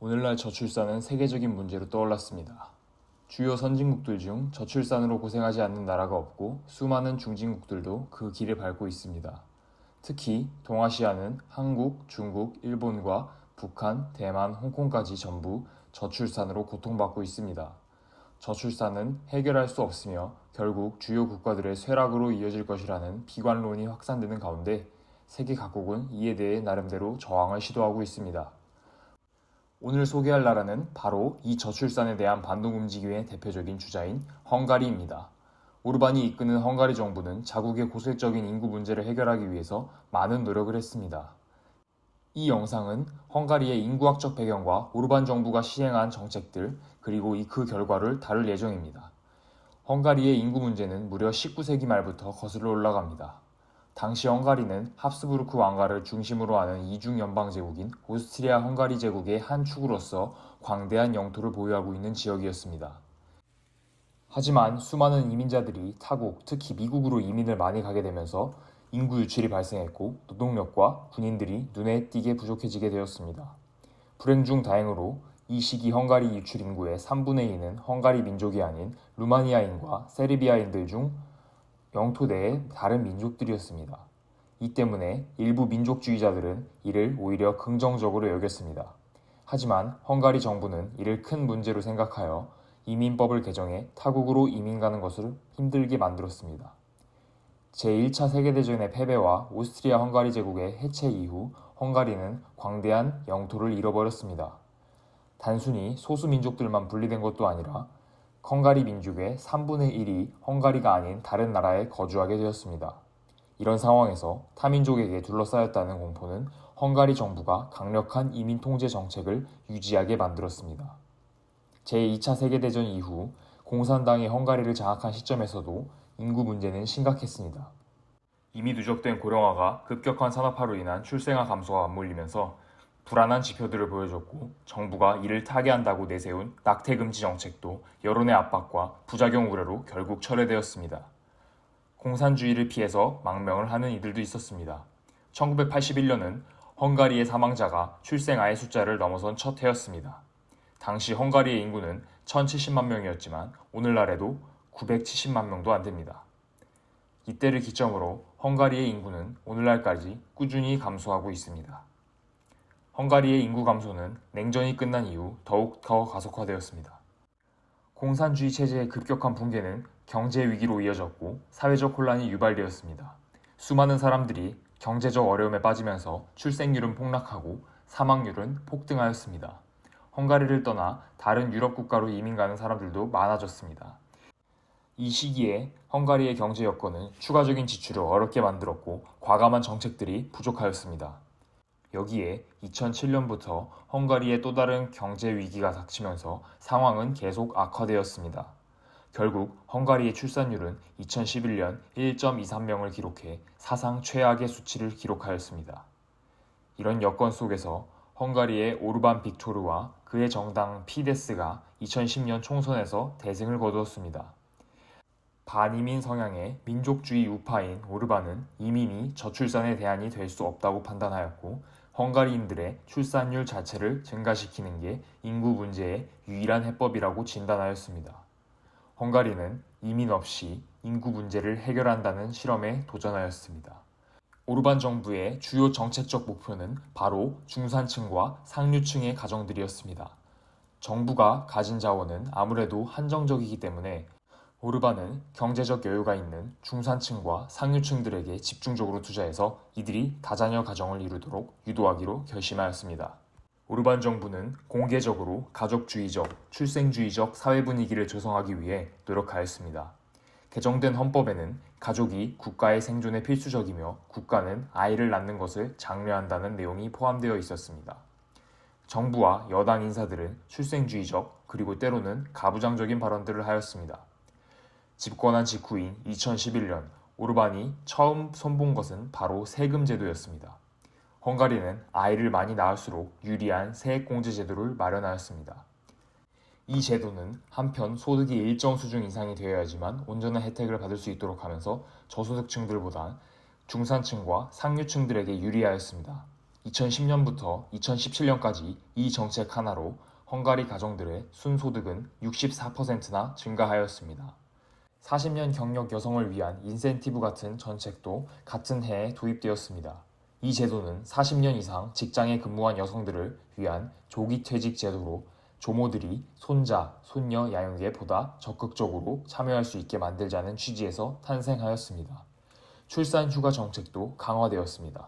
오늘날 저출산은 세계적인 문제로 떠올랐습니다. 주요 선진국들 중 저출산으로 고생하지 않는 나라가 없고 수많은 중진국들도 그 길을 밟고 있습니다. 특히 동아시아는 한국, 중국, 일본과 북한, 대만, 홍콩까지 전부 저출산으로 고통받고 있습니다. 저출산은 해결할 수 없으며 결국 주요 국가들의 쇠락으로 이어질 것이라는 비관론이 확산되는 가운데 세계 각국은 이에 대해 나름대로 저항을 시도하고 있습니다. 오늘 소개할 나라는 바로 이 저출산에 대한 반동 움직임의 대표적인 주자인 헝가리입니다. 오르반이 이끄는 헝가리 정부는 자국의 고질적인 인구 문제를 해결하기 위해서 많은 노력을 했습니다. 이 영상은 헝가리의 인구학적 배경과 오르반 정부가 시행한 정책들 그리고 그 결과를 다룰 예정입니다. 헝가리의 인구 문제는 무려 19세기 말부터 거슬러 올라갑니다. 당시 헝가리는 합스부르크 왕가를 중심으로 하는 이중 연방 제국인 오스트리아 헝가리 제국의 한 축으로서 광대한 영토를 보유하고 있는 지역이었습니다. 하지만 수많은 이민자들이 타국, 특히 미국으로 이민을 많이 가게 되면서 인구 유출이 발생했고 노동력과 군인들이 눈에 띄게 부족해지게 되었습니다. 불행 중 다행으로 이 시기 헝가리 유출 인구의 3분의 2는 헝가리 민족이 아닌 루마니아인과 세르비아인들 중 영토 내의 다른 민족들이었습니다. 이 때문에 일부 민족주의자들은 이를 오히려 긍정적으로 여겼습니다. 하지만 헝가리 정부는 이를 큰 문제로 생각하여 이민법을 개정해 타국으로 이민 가는 것을 힘들게 만들었습니다. 제1차 세계대전의 패배와 오스트리아 헝가리 제국의 해체 이후 헝가리는 광대한 영토를 잃어버렸습니다. 단순히 소수 민족들만 분리된 것도 아니라 헝가리 민족의 3분의 1이 헝가리가 아닌 다른 나라에 거주하게 되었습니다. 이런 상황에서 타민족에게 둘러싸였다는 공포는 헝가리 정부가 강력한 이민 통제 정책을 유지하게 만들었습니다. 제2차 세계대전 이후 공산당이 헝가리를 장악한 시점에서도 인구 문제는 심각했습니다. 이미 누적된 고령화가 급격한 산업화로 인한 출생아 감소가 맞물리면서 불안한 지표들을 보여줬고 정부가 이를 타개한다고 내세운 낙태금지 정책도 여론의 압박과 부작용 우려로 결국 철회되었습니다. 공산주의를 피해서 망명을 하는 이들도 있었습니다. 1981년은 헝가리의 사망자가 출생아의 숫자를 넘어선 첫 해였습니다. 당시 헝가리의 인구는 1070만 명이었지만 오늘날에도 970만 명도 안 됩니다. 이때를 기점으로 헝가리의 인구는 오늘날까지 꾸준히 감소하고 있습니다. 헝가리의 인구 감소는 냉전이 끝난 이후 더욱 더 가속화되었습니다. 공산주의 체제의 급격한 붕괴는 경제 위기로 이어졌고 사회적 혼란이 유발되었습니다. 수많은 사람들이 경제적 어려움에 빠지면서 출생률은 폭락하고 사망률은 폭등하였습니다. 헝가리를 떠나 다른 유럽 국가로 이민 가는 사람들도 많아졌습니다. 이 시기에 헝가리의 경제 여건은 추가적인 지출을 어렵게 만들었고 과감한 정책들이 부족하였습니다. 여기에 2007년부터 헝가리의 또 다른 경제 위기가 닥치면서 상황은 계속 악화되었습니다. 결국 헝가리의 출산율은 2011년 1.23명을 기록해 사상 최악의 수치를 기록하였습니다. 이런 여건 속에서 헝가리의 오르반 빅토르와 그의 정당 피데스가 2010년 총선에서 대승을 거두었습니다. 반이민 성향의 민족주의 우파인 오르반은 이민이 저출산의 대안이 될 수 없다고 판단하였고 헝가리인들의 출산율 자체를 증가시키는 게 인구 문제의 유일한 해법이라고 진단하였습니다. 헝가리는 이민 없이 인구 문제를 해결한다는 실험에 도전하였습니다. 오르반 정부의 주요 정책적 목표는 바로 중산층과 상류층의 가정들이었습니다. 정부가 가진 자원은 아무래도 한정적이기 때문에 오르반은 경제적 여유가 있는 중산층과 상류층들에게 집중적으로 투자해서 이들이 다자녀 가정을 이루도록 유도하기로 결심하였습니다. 오르반 정부는 공개적으로 가족주의적, 출생주의적 사회 분위기를 조성하기 위해 노력하였습니다. 개정된 헌법에는 가족이 국가의 생존에 필수적이며 국가는 아이를 낳는 것을 장려한다는 내용이 포함되어 있었습니다. 정부와 여당 인사들은 출생주의적 그리고 때로는 가부장적인 발언들을 하였습니다. 집권한 직후인 2011년 오르반이 처음 손본 것은 바로 세금 제도였습니다. 헝가리는 아이를 많이 낳을수록 유리한 세액공제 제도를 마련하였습니다. 이 제도는 한편 소득이 일정 수준 이상이 되어야지만 온전한 혜택을 받을 수 있도록 하면서 저소득층들보다 중산층과 상류층들에게 유리하였습니다. 2010년부터 2017년까지 이 정책 하나로 헝가리 가정들의 순소득은 64%나 증가하였습니다. 40년 경력 여성을 위한 인센티브 같은 정책도 같은 해에 도입되었습니다. 이 제도는 40년 이상 직장에 근무한 여성들을 위한 조기 퇴직 제도로 조모들이 손자, 손녀 양육에 보다 적극적으로 참여할 수 있게 만들자는 취지에서 탄생하였습니다. 출산 휴가 정책도 강화되었습니다.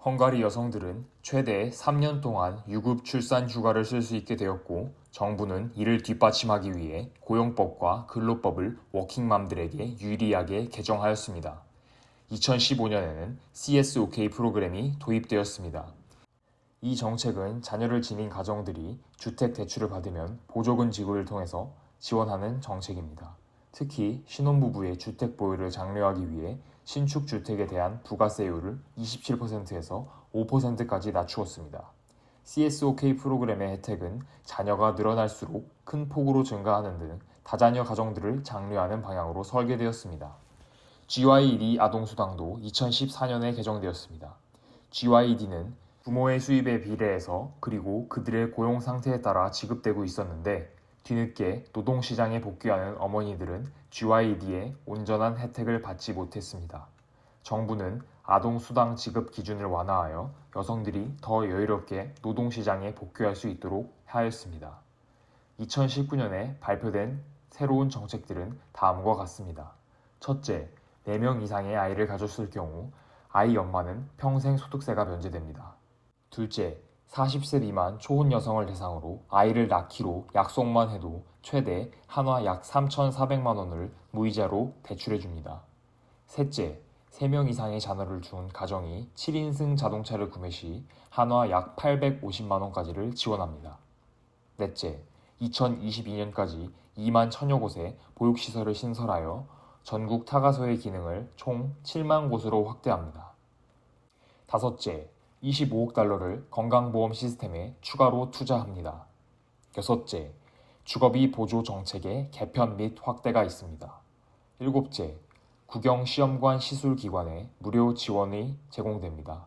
헝가리 여성들은 최대 3년 동안 유급 출산 휴가를 쓸 수 있게 되었고, 정부는 이를 뒷받침하기 위해 고용법과 근로법을 워킹맘들에게 유리하게 개정하였습니다. 2015년에는 CSOK 프로그램이 도입되었습니다. 이 정책은 자녀를 지닌 가정들이 주택 대출을 받으면 보조금 지급을 통해서 지원하는 정책입니다. 특히 신혼부부의 주택 보유를 장려하기 위해 신축 주택에 대한 부가세율을 27%에서 5%까지 낮추었습니다. CSOK 프로그램의 혜택은 자녀가 늘어날수록 큰 폭으로 증가하는 등 다자녀 가정들을 장려하는 방향으로 설계되었습니다. GYD 아동수당도 2014년에 개정되었습니다. GYD는 부모의 수입에 비례해서 그리고 그들의 고용 상태에 따라 지급되고 있었는데, 뒤늦게 노동시장에 복귀하는 어머니들은 GYD의 온전한 혜택을 받지 못했습니다. 정부는 아동수당 지급 기준을 완화하여 여성들이 더 여유롭게 노동시장에 복귀할 수 있도록 하였습니다. 2019년에 발표된 새로운 정책들은 다음과 같습니다. 첫째, 4명 이상의 아이를 가졌을 경우 아이 엄마는 평생 소득세가 면제됩니다. 둘째, 40세 미만 초혼 여성을 대상으로 아이를 낳기로 약속만 해도 최대 한화 약 3,400만 원을 무이자로 대출해줍니다. 셋째, 3명 이상의 자녀를 둔 가정이 7인승 자동차를 구매 시 한화 약 850만 원까지를 지원합니다. 넷째, 2022년까지 2만 1,000여 곳의 보육시설을 신설하여 전국 타가소의 기능을 총 7만 곳으로 확대합니다. 다섯째, 25억 달러를 건강보험 시스템에 추가로 투자합니다. 여섯째, 주거비 보조 정책의 개편 및 확대가 있습니다. 일곱째, 국영시험관 시술기관에 무료 지원이 제공됩니다.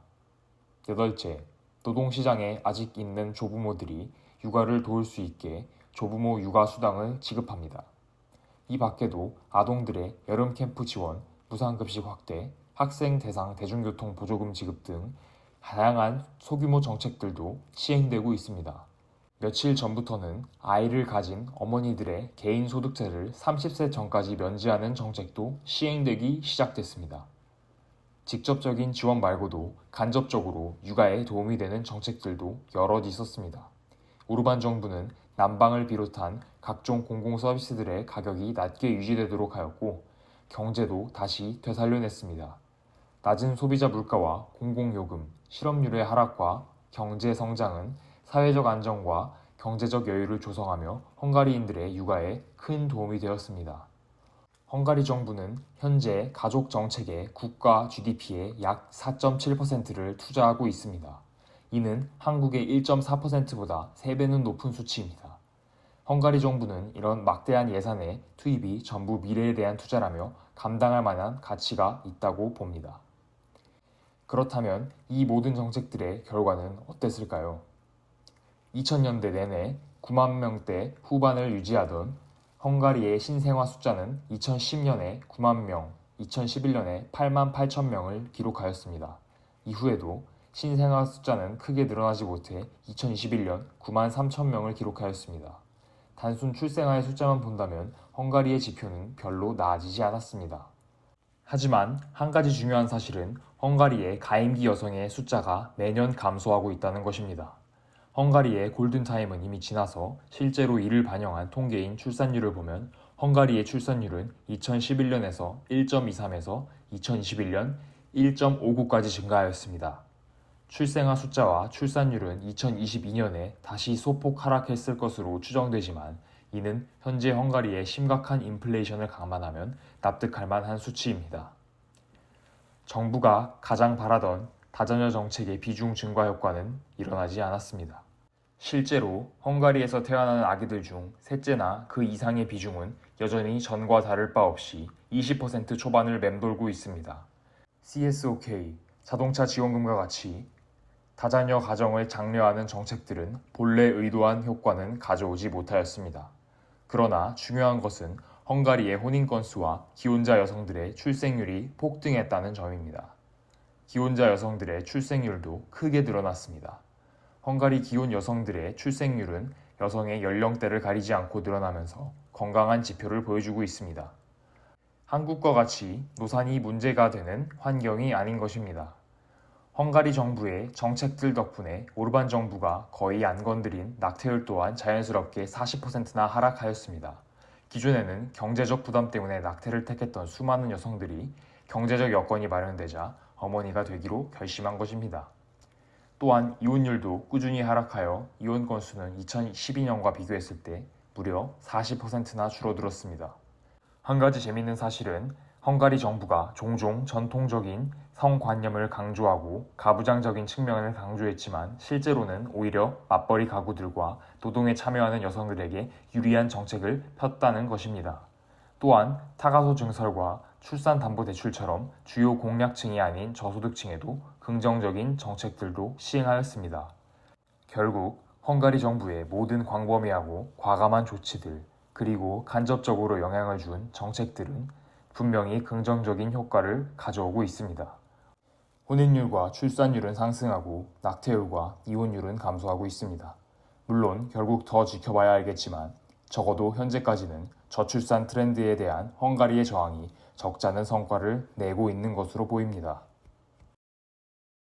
여덟째, 노동시장에 아직 있는 조부모들이 육아를 도울 수 있게 조부모 육아수당을 지급합니다. 이 밖에도 아동들의 여름 캠프 지원, 무상급식 확대, 학생 대상 대중교통 보조금 지급 등 다양한 소규모 정책들도 시행되고 있습니다. 며칠 전부터는 아이를 가진 어머니들의 개인소득세를 30세 전까지 면제하는 정책도 시행되기 시작됐습니다. 직접적인 지원 말고도 간접적으로 육아에 도움이 되는 정책들도 여럿 있었습니다. 오르반 정부는 난방을 비롯한 각종 공공서비스들의 가격이 낮게 유지되도록 하였고, 경제도 다시 되살려냈습니다. 낮은 소비자 물가와 공공요금, 실업률의 하락과 경제 성장은 사회적 안정과 경제적 여유를 조성하며 헝가리인들의 육아에 큰 도움이 되었습니다. 헝가리 정부는 현재 가족 정책에 국가 GDP의 약 4.7%를 투자하고 있습니다. 이는 한국의 1.4%보다 3배는 높은 수치입니다. 헝가리 정부는 이런 막대한 예산의 투입이 전부 미래에 대한 투자라며 감당할 만한 가치가 있다고 봅니다. 그렇다면 이 모든 정책들의 결과는 어땠을까요? 2000년대 내내 9만 명대 후반을 유지하던 헝가리의 신생아 숫자는 2010년에 9만 명, 2011년에 8만 8천 명을 기록하였습니다. 이후에도 신생아 숫자는 크게 늘어나지 못해 2021년 9만 3천 명을 기록하였습니다. 단순 출생아의 숫자만 본다면 헝가리의 지표는 별로 나아지지 않았습니다. 하지만 한 가지 중요한 사실은 헝가리의 가임기 여성의 숫자가 매년 감소하고 있다는 것입니다. 헝가리의 골든타임은 이미 지나서 실제로 이를 반영한 통계인 출산율을 보면 헝가리의 출산율은 2011년에서 1.23에서 2021년 1.59까지 증가하였습니다. 출생아 숫자와 출산율은 2022년에 다시 소폭 하락했을 것으로 추정되지만, 이는 현재 헝가리의 심각한 인플레이션을 감안하면 납득할 만한 수치입니다. 정부가 가장 바라던 다자녀 정책의 비중 증가 효과는 일어나지 않았습니다. 실제로 헝가리에서 태어나는 아기들 중 셋째나 그 이상의 비중은 여전히 전과 다를 바 없이 20% 초반을 맴돌고 있습니다. CSOK, 자동차 지원금과 같이 다자녀 가정을 장려하는 정책들은 본래 의도한 효과는 가져오지 못하였습니다. 그러나 중요한 것은 헝가리의 혼인 건수와 기혼자 여성들의 출생률이 폭등했다는 점입니다. 기혼자 여성들의 출생률도 크게 늘어났습니다. 헝가리 기혼 여성들의 출생률은 여성의 연령대를 가리지 않고 늘어나면서 건강한 지표를 보여주고 있습니다. 한국과 같이 노산이 문제가 되는 환경이 아닌 것입니다. 헝가리 정부의 정책들 덕분에 오르반 정부가 거의 안 건드린 낙태율 또한 자연스럽게 40%나 하락하였습니다. 기존에는 경제적 부담 때문에 낙태를 택했던 수많은 여성들이 경제적 여건이 마련되자 어머니가 되기로 결심한 것입니다. 또한 이혼율도 꾸준히 하락하여 이혼 건수는 2012년과 비교했을 때 무려 40%나 줄어들었습니다. 한 가지 재미있는 사실은 헝가리 정부가 종종 전통적인 성관념을 강조하고 가부장적인 측면을 강조했지만 실제로는 오히려 맞벌이 가구들과 노동에 참여하는 여성들에게 유리한 정책을 폈다는 것입니다. 또한 타가소 증설과 출산담보대출처럼 주요 공약층이 아닌 저소득층에도 긍정적인 정책들도 시행하였습니다. 결국 헝가리 정부의 모든 광범위하고 과감한 조치들 그리고 간접적으로 영향을 준 정책들은 분명히 긍정적인 효과를 가져오고 있습니다. 혼인율과 출산율은 상승하고 낙태율과 이혼율은 감소하고 있습니다. 물론 결국 더 지켜봐야 알겠지만 적어도 현재까지는 저출산 트렌드에 대한 헝가리의 저항이 적잖은 성과를 내고 있는 것으로 보입니다.